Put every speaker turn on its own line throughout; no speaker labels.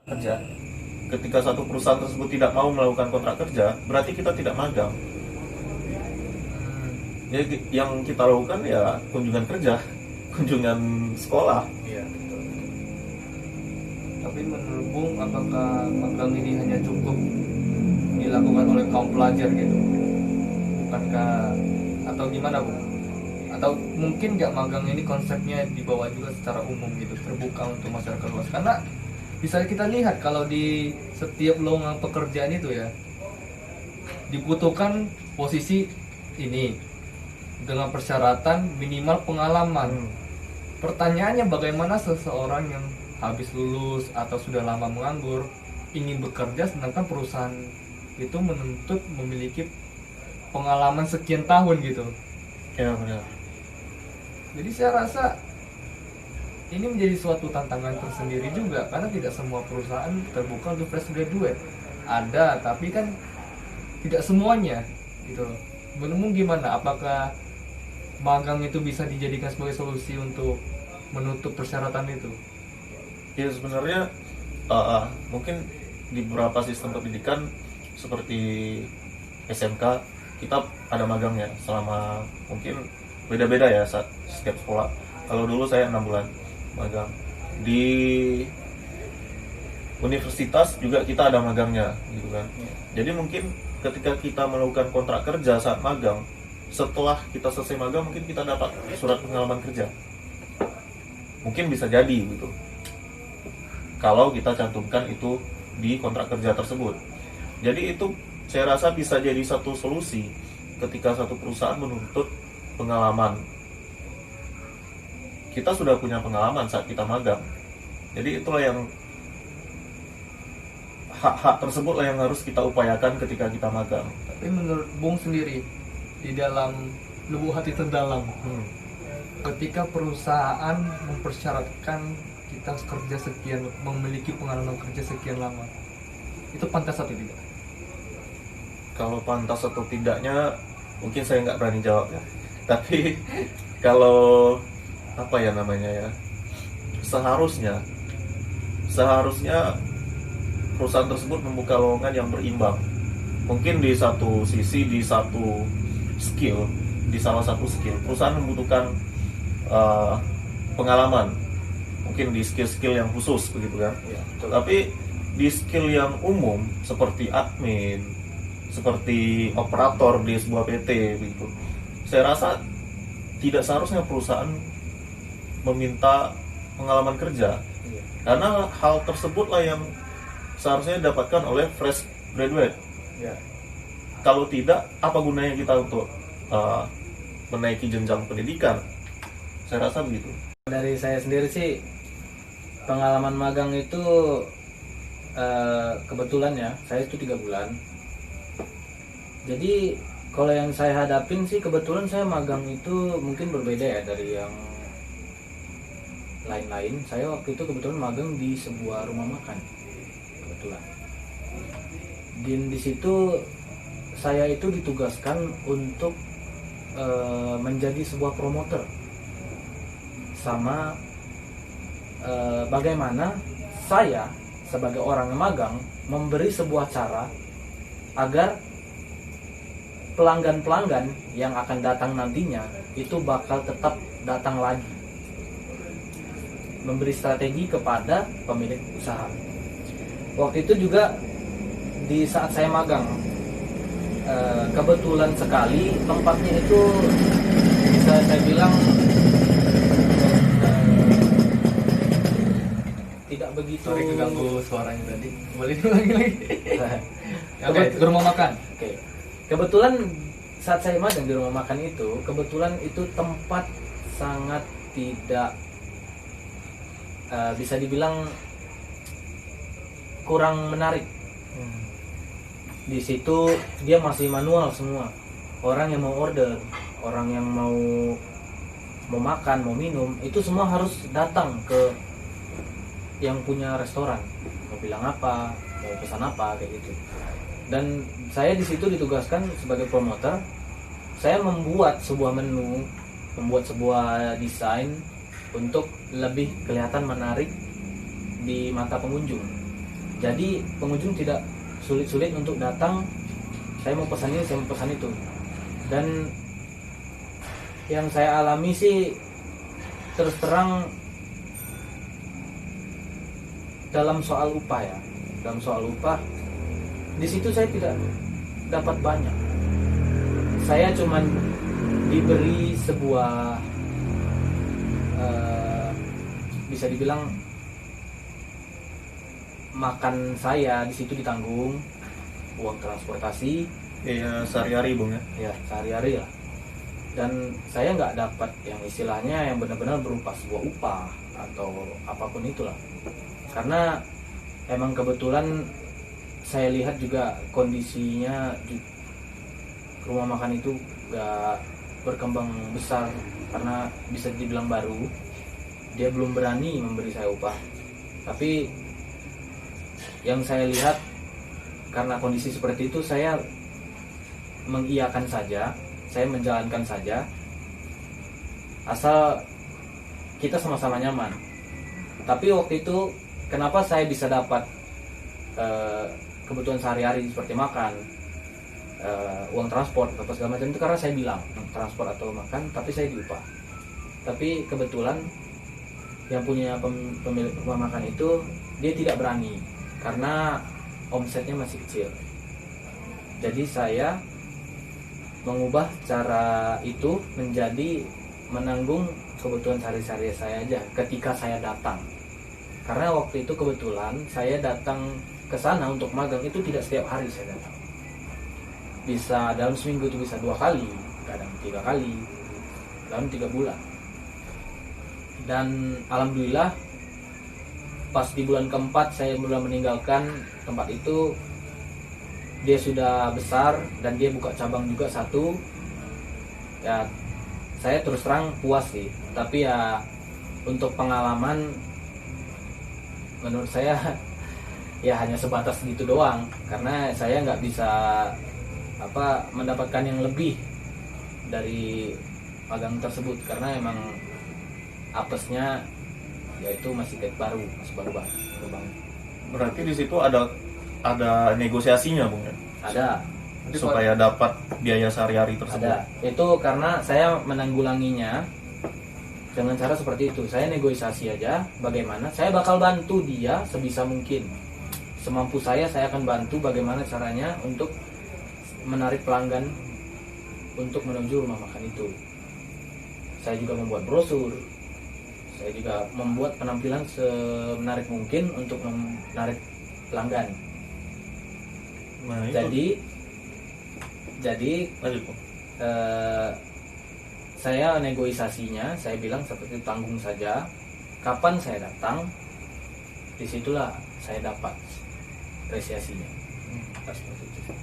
kerja. Ketika satu perusahaan tersebut tidak mau melakukan kontrak kerja, berarti kita tidak magang. Jadi yang kita lakukan ya kunjungan kerja, kunjungan sekolah.
Iya, betul. Tapi menurut Bung, apakah magang ini hanya cukup dilakukan oleh kaum pelajar gitu? Bukankah, atau gimana Bung? Atau mungkin nggak magang ini konsepnya dibawa juga secara umum gitu, terbuka untuk masyarakat luas? Karena bisa kita lihat kalau di setiap lowongan pekerjaan itu ya dibutuhkan posisi ini dengan persyaratan minimal pengalaman. Pertanyaannya, bagaimana seseorang yang habis lulus atau sudah lama menganggur ingin bekerja sedangkan perusahaan itu menuntut memiliki pengalaman sekian tahun gitu.
Ya benar.
Jadi saya rasa ini menjadi suatu tantangan tersendiri juga, karena tidak semua perusahaan terbuka untuk fresh graduate. Ada, tapi kan tidak semuanya gitu. Menurutmu gimana? Apakah magang itu bisa dijadikan sebagai solusi untuk menutup persyaratan itu?
Ya sebenarnya mungkin di beberapa sistem pendidikan seperti SMK kita ada magangnya selama, mungkin beda-beda ya setiap sekolah. Kalau dulu saya 6 bulan magang di universitas juga, kita ada magangnya gitu kan. Jadi mungkin ketika kita melakukan kontrak kerja saat magang, setelah kita selesai magang mungkin kita dapat surat pengalaman kerja, mungkin bisa jadi gitu kalau kita cantumkan itu di kontrak kerja tersebut. Jadi itu saya rasa bisa jadi satu solusi ketika satu perusahaan menuntut pengalaman. Kita sudah punya pengalaman saat kita magang, jadi itulah yang hak-hak tersebut lah yang harus kita upayakan ketika kita magang.
Tapi menurut Bung sendiri, di dalam lubuk hati terdalam, ketika perusahaan mempersyaratkan kita kerja sekian, memiliki pengalaman kerja sekian lama, itu pantas atau tidak?
Kalau pantas atau tidaknya mungkin saya nggak berani jawab ya. Tapi kalau apa ya namanya ya, seharusnya perusahaan tersebut membuka lowongan yang berimbang. Mungkin di satu sisi, di satu skill, di salah satu skill perusahaan membutuhkan pengalaman, mungkin di skill-skill yang khusus begitu kan ya. Tapi di skill yang umum seperti admin, seperti operator di sebuah PT begitu, saya rasa tidak seharusnya perusahaan meminta pengalaman kerja, karena hal tersebutlah yang seharusnya didapatkan oleh fresh graduate. Kalau tidak, apa gunanya kita untuk menaiki jenjang pendidikan? Saya rasa begitu.
Dari saya sendiri sih, pengalaman magang itu kebetulan ya, saya itu 3 bulan. Jadi kalau yang saya hadapin sih, kebetulan saya magang itu mungkin berbeda ya dari yang lain-lain. Saya waktu itu kebetulan magang di sebuah rumah makan, kebetulan. Di situ saya itu ditugaskan untuk menjadi sebuah promoter, sama bagaimana saya sebagai orang yang magang memberi sebuah cara agar pelanggan-pelanggan yang akan datang nantinya itu bakal tetap datang lagi, memberi strategi kepada pemilik usaha. Waktu itu juga di saat saya magang, kebetulan sekali tempatnya itu bisa saya bilang tidak begitu.
Sorry keganggu suaranya tadi. Boleh ulangi lagi? Oke, ke rumah makan.
Oke. Kebetulan saat saya magang di rumah makan itu, kebetulan itu tempat sangat tidak bisa dibilang kurang menarik. Di situ dia masih manual semua. Orang yang mau order, orang yang mau makan, mau minum, itu semua harus datang ke yang punya restoran, mau bilang apa, mau pesan apa, kayak gitu. Dan saya di situ ditugaskan sebagai promoter. Saya membuat sebuah menu, membuat sebuah desain untuk lebih kelihatan menarik di mata pengunjung. Jadi pengunjung tidak sulit-sulit untuk datang, saya mau pesan ini, saya mau pesan itu. Dan yang saya alami sih terus terang dalam soal upah ya, dalam soal upah di situ saya tidak dapat banyak. Saya cuman diberi sebuah bisa dibilang makan saya di situ ditanggung, uang transportasi
ya sehari-hari Bung ya.
ya sehari-hari lah. Dan saya nggak dapat yang istilahnya yang benar-benar berupa sebuah upah atau apapun itulah, karena emang kebetulan saya lihat juga kondisinya rumah makan itu nggak berkembang besar, karena bisa dibilang baru, dia belum berani memberi saya upah. Tapi yang saya lihat karena kondisi seperti itu, saya mengiyakan saja, saya menjalankan saja, asal kita sama-sama nyaman. Tapi waktu itu kenapa saya bisa dapat kebutuhan sehari-hari seperti makan, uang transport atau segala macam itu, karena saya bilang transport atau makan, tapi saya diupah. Tapi kebetulan yang punya pemilik rumah makan itu dia tidak berani karena omsetnya masih kecil. Jadi saya mengubah cara itu menjadi menanggung kebutuhan sehari-hari saya aja ketika saya datang. Karena waktu itu kebetulan saya datang ke sana untuk magang itu tidak setiap hari saya datang. Bisa dalam seminggu itu bisa 2 kali, kadang 3 kali, dalam 3 bulan. Dan alhamdulillah pas di bulan keempat saya mulai meninggalkan tempat itu, dia sudah besar dan dia buka cabang juga 1. Ya saya terus terang puas sih, tapi ya untuk pengalaman menurut saya ya hanya sebatas gitu doang, karena saya nggak bisa mendapatkan yang lebih dari magang tersebut, karena emang apesnya yaitu masih kayak baru banget.
Berarti di situ ada negosiasinya Bung ya?
Ada.
Supaya dapat biaya sehari-hari tersebut.
Ada. Itu karena saya menanggulanginya dengan cara seperti itu. Saya negosiasi aja bagaimana saya bakal bantu dia sebisa mungkin. Semampu saya akan bantu bagaimana caranya untuk menarik pelanggan untuk menuju rumah makan itu. Saya juga membuat brosur. Saya juga membuat penampilan semenarik mungkin untuk menarik pelanggan.
Nah, itu.
Jadi
lanjut Bung.
saya negosiasinya, saya bilang seperti tanggung saja. Kapan saya datang, disitulah saya dapat apresiasinya. Seperti itu.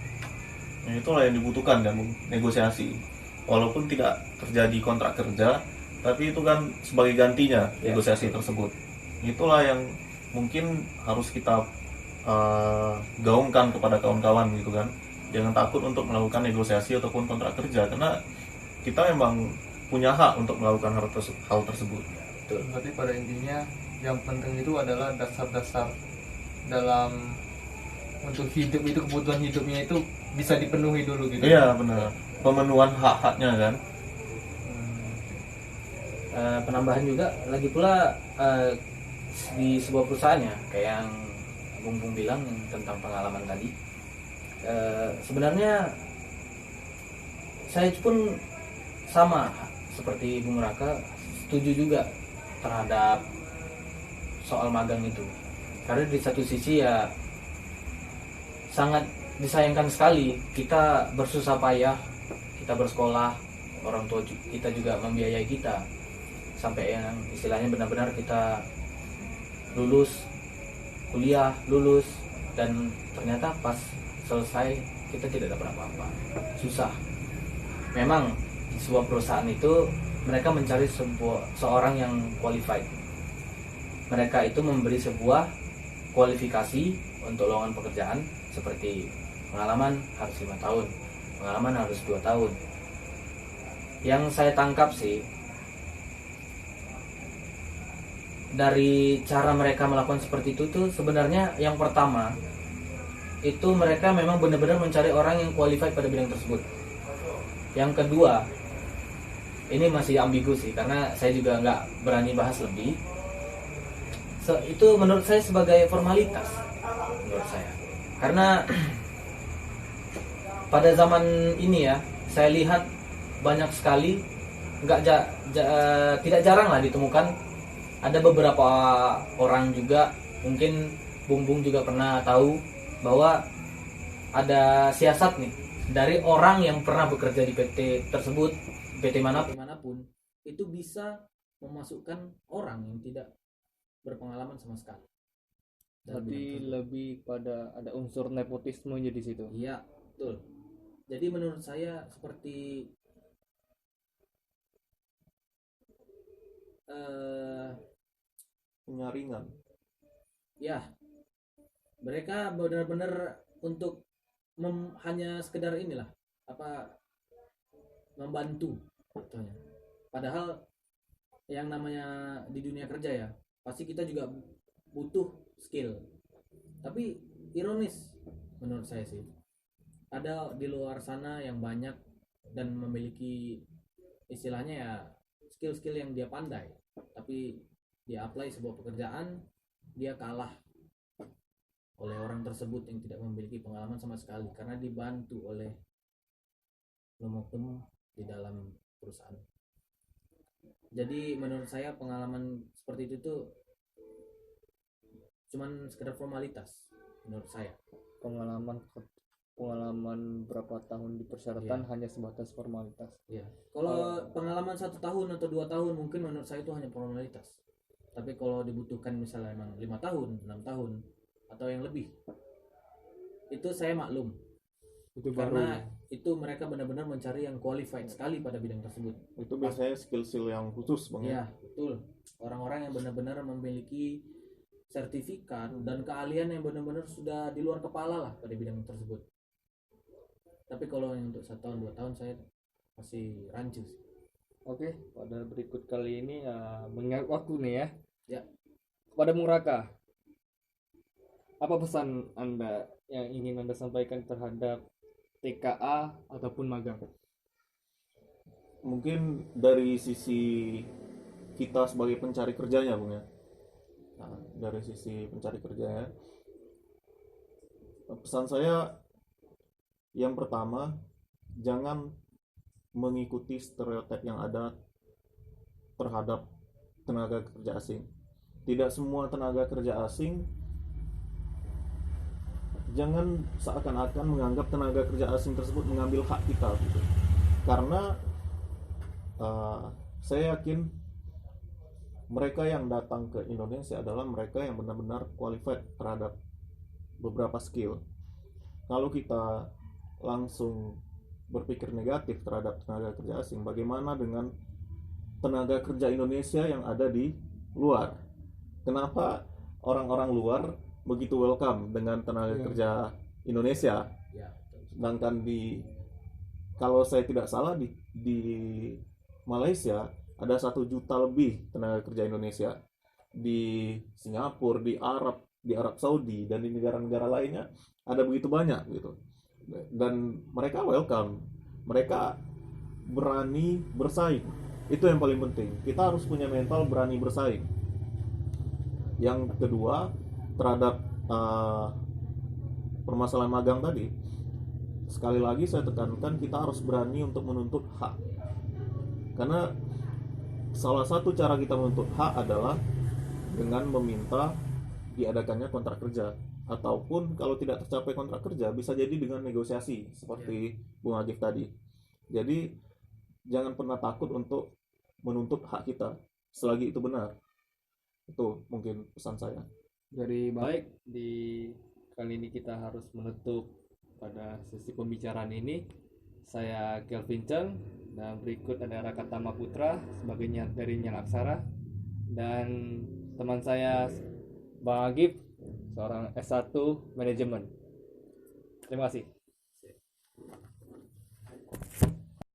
Nah, itulah yang dibutuhkan kan Bung, negosiasi. Walaupun tidak terjadi kontrak kerja, tapi itu kan sebagai gantinya negosiasi tersebut. Itulah yang mungkin harus kita gaungkan kepada kawan-kawan gitu kan. Jangan takut untuk melakukan negosiasi ataupun kontrak kerja, karena kita memang punya hak untuk melakukan hal tersebut.
Betul.
Berarti pada intinya yang penting itu adalah dasar-dasar dalam untuk hidup itu, kebutuhan hidupnya itu bisa dipenuhi dulu gitu.
Iya benar, pemenuhan hak-haknya kan.
Penambahan juga lagi pula di sebuah perusahaan ya, kayak yang Bung bilang tentang pengalaman tadi. Sebenarnya saya pun sama seperti Bung Raka, setuju juga terhadap soal magang itu. Karena di satu sisi ya sangat disayangkan sekali, kita bersusah payah, kita bersekolah, orang tua kita juga membiayai kita sampai yang istilahnya benar-benar kita lulus kuliah, dan ternyata pas selesai kita tidak dapat apa-apa. Susah. Memang di sebuah perusahaan itu mereka mencari seorang yang qualified. Mereka itu memberi sebuah kualifikasi untuk lowongan pekerjaan, seperti pengalaman harus 5 tahun, pengalaman harus 2 tahun. Yang saya tangkap sih, dari cara mereka melakukan seperti itu tuh sebenarnya yang pertama itu mereka memang benar-benar mencari orang yang qualified pada bidang tersebut. Yang kedua, ini masih ambigu sih karena saya juga nggak berani bahas lebih. Itu menurut saya sebagai formalitas menurut saya. Karena pada zaman ini ya, saya lihat banyak sekali tidak jarang lah ditemukan ada beberapa orang juga, mungkin Bung juga pernah tahu bahwa ada siasat nih dari orang yang pernah bekerja di PT tersebut, PT manapun, itu bisa memasukkan orang yang tidak berpengalaman sama sekali.
Berarti lebih pada ada unsur nepotismenya di situ.
Iya, betul. Jadi menurut saya seperti
penyaringan.
Ya, mereka benar-benar untuk hanya sekedar inilah membantu contohnya. Padahal yang namanya di dunia kerja ya, pasti kita juga butuh skill. Tapi ironis menurut saya sih, ada di luar sana yang banyak dan memiliki istilahnya ya skill-skill yang dia pandai, tapi dia apply sebuah pekerjaan, dia kalah oleh orang tersebut yang tidak memiliki pengalaman sama sekali karena dibantu oleh oknum di dalam perusahaan. Jadi menurut saya pengalaman seperti itu tuh cuman sekedar formalitas menurut saya.
Pengalaman berapa tahun di persyaratan hanya sebatas formalitas.
Iya. Kalau pengalaman 1 tahun atau 2 tahun mungkin menurut saya itu hanya formalitas. Tapi kalau dibutuhkan misalnya emang 5 tahun, 6 tahun atau yang lebih, itu saya maklum.
Itu
karena itu mereka benar-benar mencari yang qualified sekali pada bidang tersebut.
Itu biasanya skill-skill yang khusus, Bang.
Iya, betul. Orang-orang yang benar-benar memiliki sertifikat dan keahlian yang benar-benar sudah di luar kepala lah pada bidang tersebut. Tapi kalau yang untuk 1 tahun 2 tahun saya masih rancu sih.
Oke, pada berikut kali ini mengingat waktu nih ya.
Ya.
Kepada Bung Raka, apa pesan Anda yang ingin Anda sampaikan terhadap TKA ataupun magang?
Mungkin dari sisi kita sebagai pencari kerjanya, Bung ya. Nah, dari sisi pencari kerjanya, pesan saya yang pertama, jangan mengikuti stereotip yang ada terhadap tenaga kerja asing. Tidak semua tenaga kerja asing, jangan seakan-akan menganggap tenaga kerja asing tersebut mengambil hak kita gitu. Karena saya yakin mereka yang datang ke Indonesia adalah mereka yang benar-benar qualified terhadap beberapa skill. Kalau kita langsung berpikir negatif terhadap tenaga kerja asing, bagaimana dengan tenaga kerja Indonesia yang ada di luar? Kenapa orang-orang luar begitu welcome dengan tenaga kerja Indonesia? Sedangkan kalau saya tidak salah di Malaysia ada 1 juta lebih tenaga kerja Indonesia. Di Singapura, di Arab Saudi, dan di negara-negara lainnya ada begitu banyak gitu. Dan mereka welcome, mereka berani bersaing. Itu yang paling penting. Kita harus punya mental berani bersaing. Yang kedua, terhadap permasalahan magang tadi, sekali lagi saya tekankan, kita harus berani untuk menuntut hak. Karena salah satu cara kita menuntut hak adalah dengan meminta diadakannya kontrak kerja. Ataupun kalau tidak tercapai kontrak kerja, bisa jadi dengan negosiasi seperti Bung Agif tadi. Jadi jangan pernah takut untuk menuntut hak kita selagi itu benar. Itu mungkin pesan saya.
Jadi baik, di kali ini kita harus menutup pada sesi pembicaraan ini. Saya Kelvin Cheng, dan berikut ada Raka Tama Putra sebagai dari Nyang Aksara, dan teman saya Bang Agif, seorang S1 manajemen. Terima kasih.